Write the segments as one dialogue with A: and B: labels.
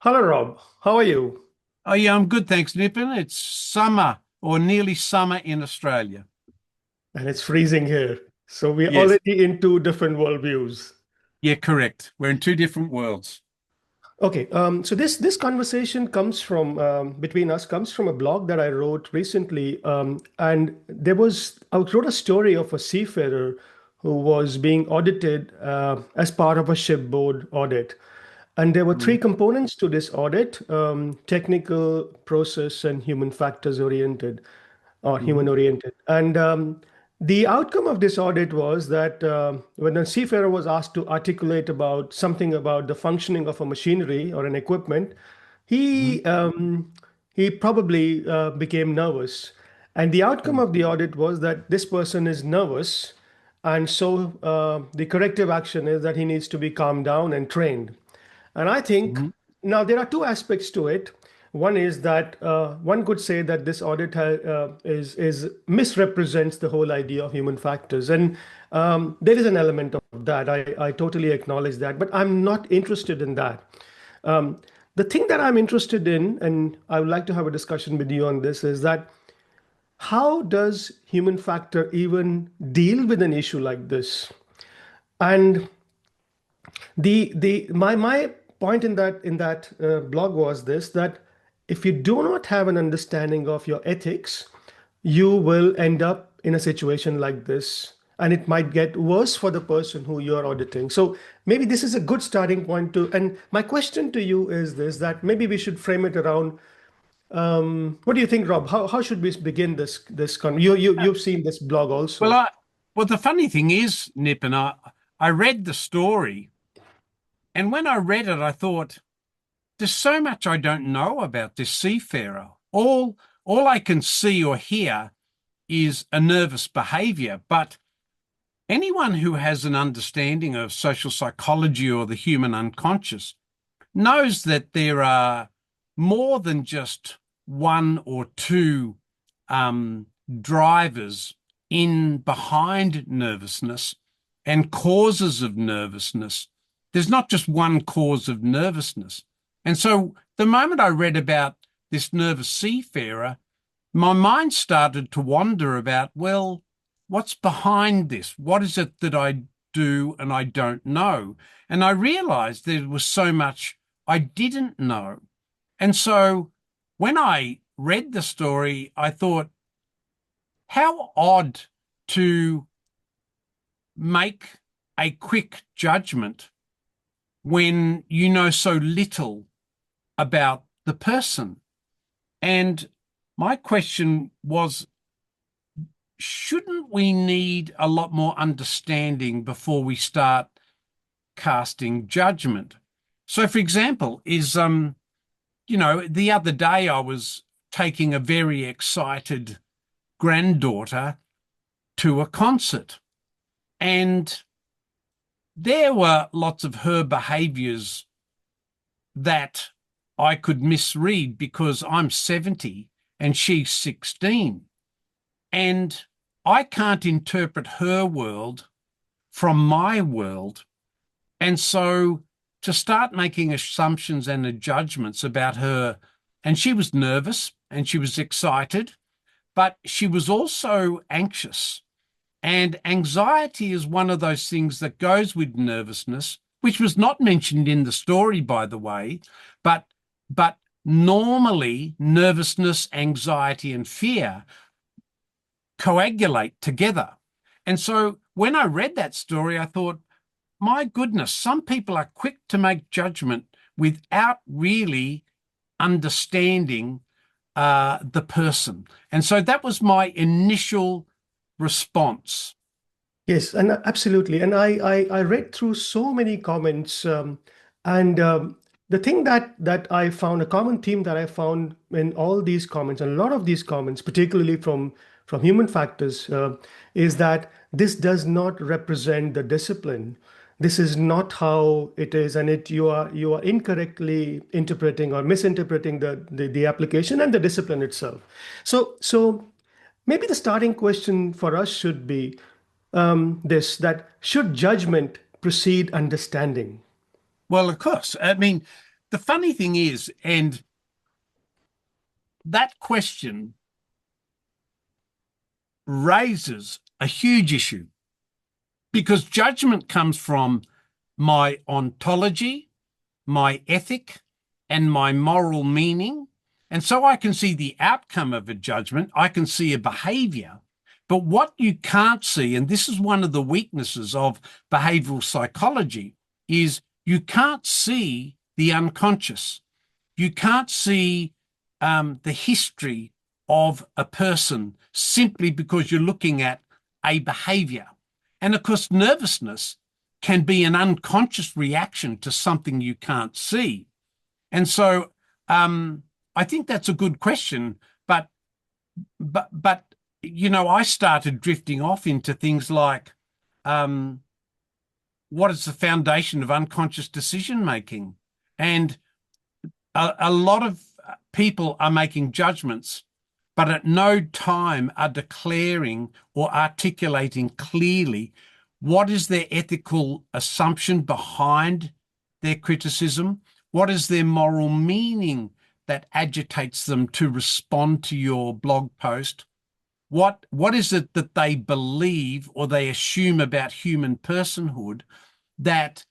A: Hello, Rob. How are you?
B: Oh, yeah, I'm good, thanks, Nippon. It's summer or nearly summer in Australia.
A: And it's freezing here. So we're
B: Yes.
A: already in two different worldviews.
B: Yeah, correct. We're in two different worlds.
A: Okay, so this conversation comes from between us comes from a blog that I wrote recently, and I wrote a story of a seafarer who was being audited as part of a shipboard audit, and there were three
B: Mm,
A: components to this audit: technical, process, and human factors oriented, or human
B: mhm,
A: oriented. And the outcome of this audit was that when a seafarer was asked to articulate about something about the functioning of a machinery or an equipment,
B: mhm,
A: he um, he probably became nervous. And the outcome
B: mm,
A: of the audit was that this person is nervous, and so the corrective action is that he needs to be calmed down and trained. And I think
B: mhm.
A: now there are two aspects to it. One is that one could say that this audit is misrepresents the whole idea of human factors, and there is an element of that. I totally acknowledge that, but I'm not interested in that. Um, the thing that I'm interested in, and I would like to have a discussion with you on this, is that how does human factor even deal with an issue like this? And my point in that blog was this, that if you do not have an understanding of your ethics, you will end up in a situation like this, and it might get worse for the person who you're auditing. So maybe this is a good starting point to, and my question to you is this, that maybe we should frame it around, what do you think, Rob? How should we begin you've seen this blog
B: Well,
A: also.
B: I well, the funny thing is, Nippon, I read the story, and when I read it, I thought, there's so much I don't know about this seafarer. All I can see or hear is a nervous behavior, but anyone who has an understanding of social psychology or the human unconscious knows that there are more than just one or two um, drivers in behind nervousness and causes of nervousness. There's not just one cause of nervousness. And so the moment I read about this nervous seafarer, my mind started to wander about, well, what's behind this? What is it that I do and I don't know? And I realized there was so much I didn't know. And so when I read the story, I thought, how odd to make a quick judgment when you know so little about the person. And my question was, shouldn't we need a lot more understanding before we start casting judgment? So, for example, the other day I was taking a very excited granddaughter to a concert, and there were lots of her behaviors that I could misread because I'm 70 and she's 16. And I can't interpret her world from my world. And so to start making assumptions and judgments about her, and she was nervous and she was excited, but she was also anxious. And anxiety is one of those things that goes with nervousness, which was not mentioned in the story, by the way, but but normally nervousness, anxiety, and fear coagulate together. And so when I read that story, I thought, my goodness, some people are quick to make judgment without really understanding the person. And so that was my initial response.
A: Yes, and absolutely. And I read through so many comments, and the thing that I found, a common theme that I found in all these comments, and a lot of these comments, particularly from human factors, is that this does not represent the discipline. This is not how it is, and you are incorrectly interpreting or misinterpreting the application and the discipline itself. So maybe the starting question for us should be this, that should judgment precede understanding?
B: Well, of course. I mean, the funny thing is, and that question raises a huge issue because judgment comes from my ontology, my ethic, and my moral meaning. And so I can see the outcome of a judgment, I can see a behavior. But what you can't see, and this is one of the weaknesses of behavioral psychology, is you can't see the unconscious. You can't see the history of a person simply because you're looking at a behavior. And of course, nervousness can be an unconscious reaction to something you can't see. And so I think that's a good question, but I started drifting off into things like what is the foundation of unconscious decision making? And a lot of people are making judgments, but at no time are declaring or articulating clearly what is their ethical assumption behind their criticism, what is their moral meaning that agitates them to respond to your blog post, what is it that they believe or they assume about human personhood that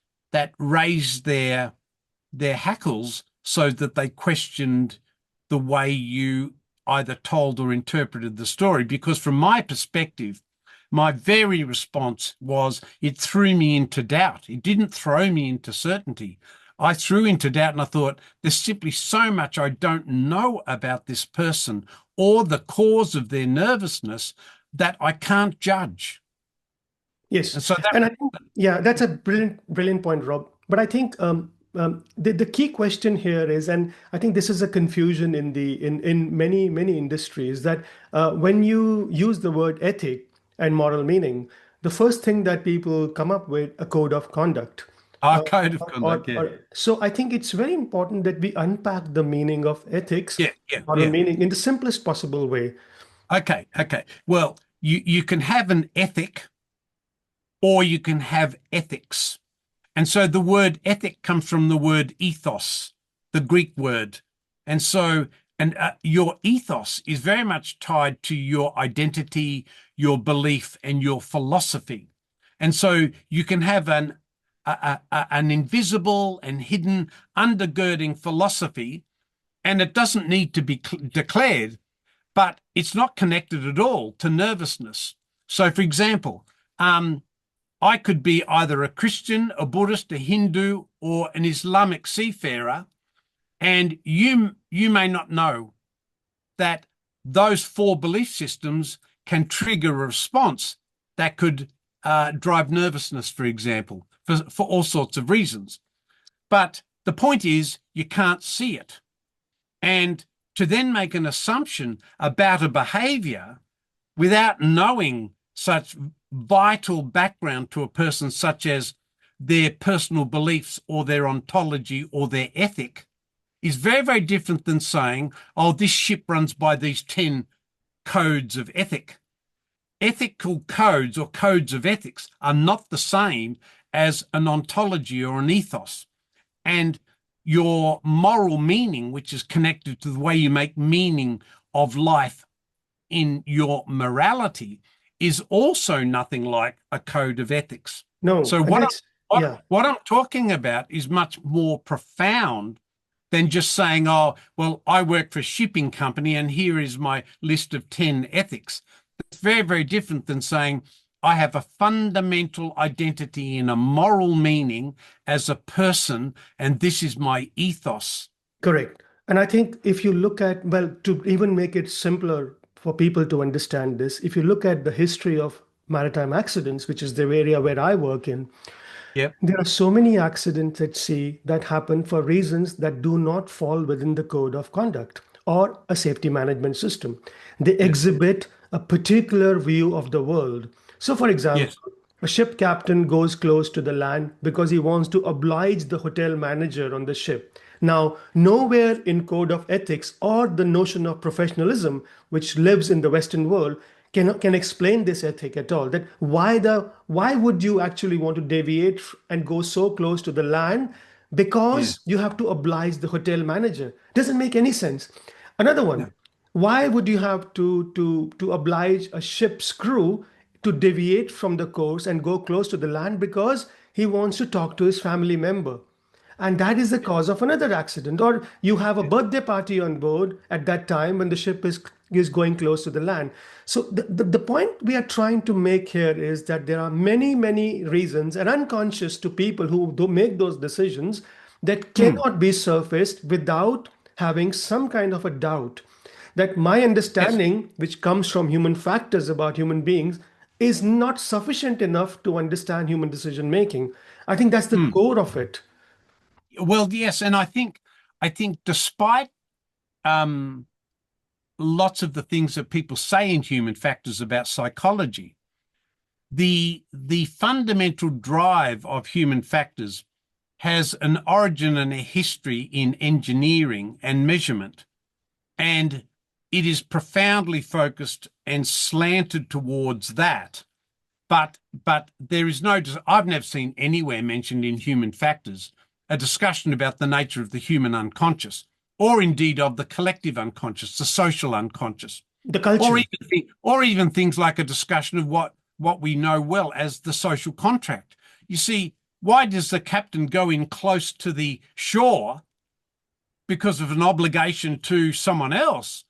B: raised their hackles so that they questioned the way you either told or interpreted the story. Because from my perspective, my very response was it threw me into doubt. It didn't throw me into certainty. I threw into doubt and I thought, there's simply so much I don't know about this person or the cause of their nervousness that I can't judge.
A: Yes,
B: And so
A: and I think, yeah, that's a brilliant point, Rob. But I think the key question here is, and I think this is a confusion in many industries, that when you use the word ethic and moral meaning, the first thing that people come up with a code of conduct.
B: our code of conduct, yeah.
A: So I think it's very important that we unpack the meaning of ethics,
B: Yeah, yeah,
A: moral
B: yeah.
A: meaning, in the simplest possible way.
B: Okay. Well, you can have an ethic or you can have ethics. And so the word ethic comes from the word ethos, the Greek word. And so, your ethos is very much tied to your identity, your belief, and your philosophy. And so you can have an invisible and hidden undergirding philosophy, and it doesn't need to be declared, but it's not connected at all to nervousness. So, for example, I could be either a Christian, a Buddhist, a Hindu, or an Islamic seafarer, and you may not know that those four belief systems can trigger a response that could drive nervousness, for example, for all sorts of reasons. But the point is, you can't see it. And to then make an assumption about a behavior without knowing such vital background to a person, such as their personal beliefs or their ontology or their ethic, is very, very different than saying, oh, this ship runs by these 10 codes of ethic. Ethical codes or codes of ethics are not the same as an ontology or an ethos. And your moral meaning, which is connected to the way you make meaning of life in your morality, is also nothing like a code of ethics.
A: No,
B: So
A: and that's, yeah.
B: what I'm talking about is much more profound than just saying, oh, well, I work for a shipping company and here is my list of 10 ethics. It's very, very different than saying, I have a fundamental identity in a moral meaning as a person, and this is my ethos.
A: Correct. And I think if you look at, well, to even make it simpler for people to understand this, if you look at the history of maritime accidents, which is the area where I work in,
B: Yep.
A: there are so many accidents at sea that happen for reasons that do not fall within the code of conduct or a safety management system. They
B: Yep.
A: exhibit a particular view of the world. So, for example,
B: Yes.
A: a ship captain goes close to the land because he wants to oblige the hotel manager on the ship. Now, nowhere in code of ethics or the notion of professionalism, which lives in the Western world, can explain this ethic at all. That why would you actually want to deviate and go so close to the land because
B: Yes.
A: you have to oblige the hotel manager. Doesn't make any sense. Another one,
B: No.
A: why would you have to oblige a ship's crew to deviate from the course and go close to the land because he wants to talk to his family member? And that is the cause of another accident. Or you have a birthday party on board at that time when the ship is going close to the land. So the point we are trying to make here is that there are many, many reasons and unconscious to people who do make those decisions that
B: Hmm.
A: cannot be surfaced without having some kind of a doubt that my
B: Yes.
A: understanding, which comes from human factors about human beings, is not sufficient enough to understand human decision making. I think that's the
B: Hmm.
A: core of it.
B: Well, yes, and I think despite um, lots of the things that people say in human factors about psychology, the fundamental drive of human factors has an origin and a history in engineering and measurement, and it is profoundly focused and slanted towards that. But there is no, I've never seen anywhere mentioned in human factors a discussion about the nature of the human unconscious, or indeed of the collective unconscious, the social unconscious,
A: The
B: or
A: culture.
B: even things like a discussion of what we know well as the social contract. You see, why does the captain go in close to the shore because of an obligation to someone else?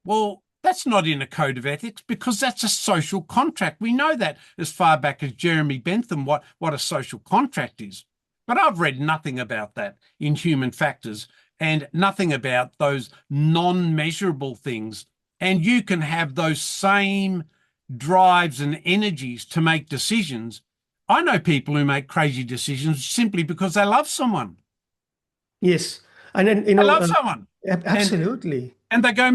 B: Well, that's not in a code of ethics because that's a social contract. We know that as far back as Jeremy Bentham, what a social contract is. But I've read nothing about that in human factors and nothing about those non-measurable things. And you can have those same drives and energies to make decisions. I know people who make crazy decisions simply because they love someone.
A: Yes. And then,
B: They love someone. And
A: absolutely.
B: and they go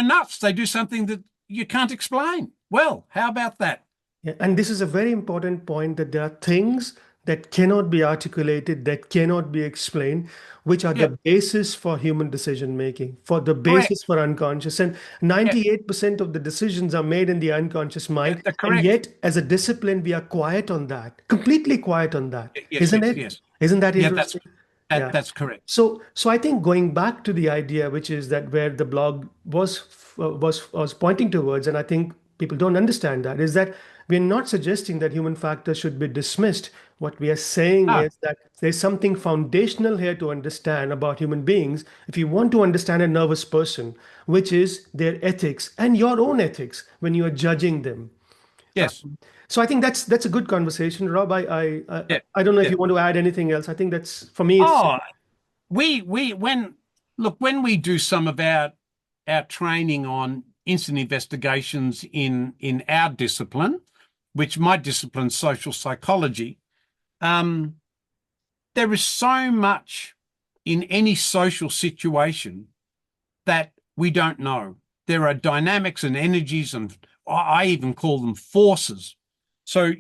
B: nuts. They do something that you can't explain. Well, how about that?
A: Yeah. And this is a very important point that there are things that cannot be articulated, that cannot be explained, which are the
B: Yeah,
A: basis for human decision making, for the basis
B: correct.
A: for unconscious. And
B: Yeah,
A: 98% of the decisions are made in the unconscious
B: yeah,
A: mind.
B: they're
A: And
B: correct.
A: yet, as a discipline, we are quiet on that, completely quiet on that.
B: Yes,
A: Isn't
B: yes,
A: it?
B: yes.
A: Isn't that
B: Yeah, that's
A: interesting?
B: that
A: Yeah.
B: that's correct.
A: So I think going back to the idea, which is that where the blog was pointing towards, and I think people don't understand that, is that we're not suggesting that human factors should be dismissed. What we are saying
B: No,
A: is that there's something foundational here to understand about human beings. If you want to understand a nervous person, which is their ethics and your own ethics when you are judging them.
B: yes.
A: So I think that's a good conversation, Rob.
B: Yeah,
A: I don't know if
B: yeah.
A: you want to add anything else. I think that's for me. It's
B: Oh, we when look when we do some of our training on incident investigations in our discipline, which my discipline, social psychology, um, there is so much in any social situation that we don't know. There are dynamics and energies, and I even call them forces. So,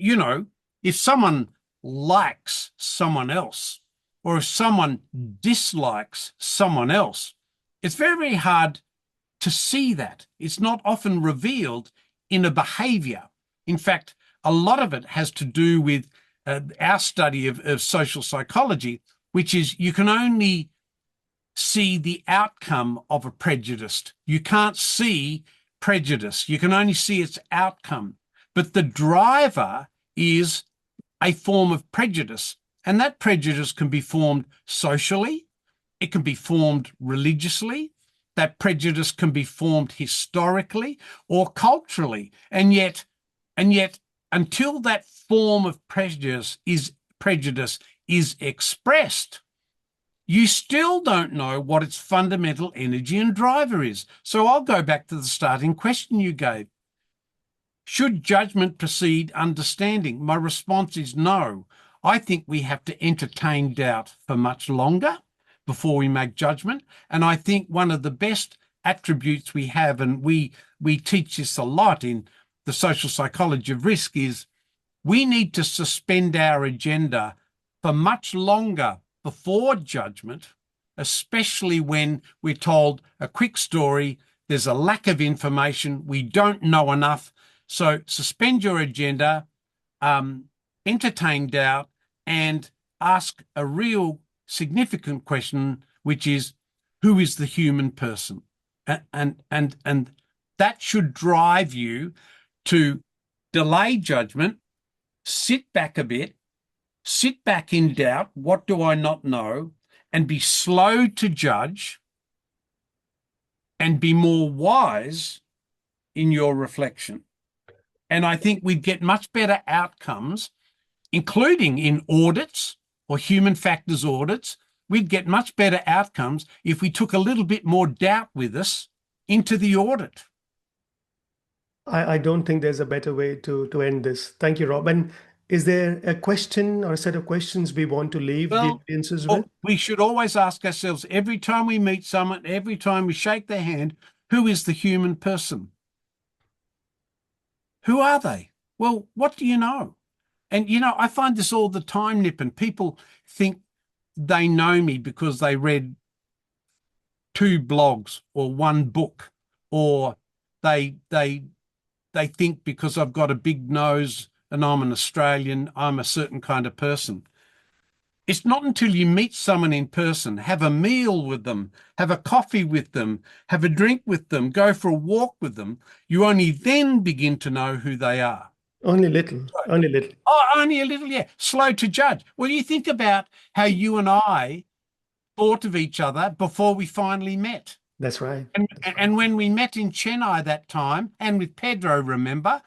B: if someone likes someone else, or if someone dislikes someone else, it's very, very hard to see that. It's not often revealed in a behavior. In fact, a lot of it has to do with our study of social psychology, which is you can only see the outcome of a prejudice. You can't see prejudice. You can only see its outcome. But the driver is a form of prejudice. And that prejudice can be formed socially, it can be formed religiously, that prejudice can be formed historically or culturally. And yet, until that form of prejudice is expressed, you still don't know what its fundamental energy and driver is. So I'll go back to the starting question you gave. Should judgment precede understanding? My response is no. I think we have to entertain doubt for much longer before we make judgment. And I think one of the best attributes we have, and we teach this a lot in the social psychology of risk, is we need to suspend our agenda for much longer before judgment, especially when we're told a quick story, there's a lack of information, we don't know enough. So suspend your agenda, um, entertain doubt, and ask a real significant question, which is, who is the human person? And that should drive you to delay judgment, sit back a bit, sit back in doubt. What do I not know? And be slow to judge and be more wise in your reflection. And I think we'd get much better outcomes, including in audits or human factors audits. We'd get much better outcomes if we took a little bit more doubt with us into the audit.
A: I don't think there's a better way to end this. Thank you, Rob. And is there a question or a set of questions we want to leave the
B: Well,
A: audiences with?
B: we should always ask ourselves every time we meet someone, every time we shake their hand, who is the human person? Who are they? Well, what do you know? And, I find this all the time, Nip, and people think they know me because they read 2 blogs or 1 book, or they think because I've got a big nose and I'm an Australian, I'm a certain kind of person. It's not until you meet someone in person, have a meal with them, have a coffee with them, have a drink with them, go for a walk with them, you only then begin to know who they are.
A: Only little, only little.
B: Oh, only a little, yeah. Slow to judge. Well, you think about how you and I thought of each other before we finally met.
A: That's right.
B: And when we met in Chennai that time, and with Pedro, remember,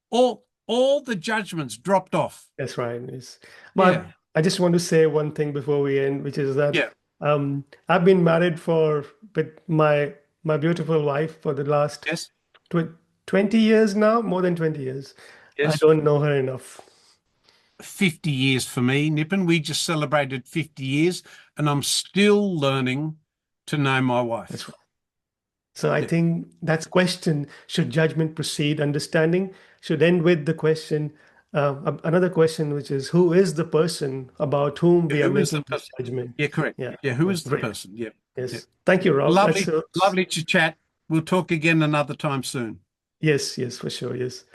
B: all the judgments dropped off.
A: That's right. Yes.
B: Yeah.
A: But I just want to say one thing before we end, which is that
B: Yeah.
A: I've been married with my beautiful wife for the last
B: Yes.
A: 20 years now, more than 20 years. I
B: Yes.
A: don't know her enough.
B: 50 years for me, Nippon. We just celebrated 50 years, and I'm still learning to know my wife.
A: That's right. So I think that's question, should judgment precede understanding, should end with the question, another question, which is, who is the person about whom we are
B: Who is the
A: making this
B: person?
A: judgment?
B: Yeah, correct.
A: Yeah.
B: Yeah, who is the
A: Great.
B: person? Yeah. Yeah.
A: Yes. Thank you, Rob.
B: Lovely, lovely to chat. We'll talk again another time soon.
A: Yes, yes, for sure. Yes.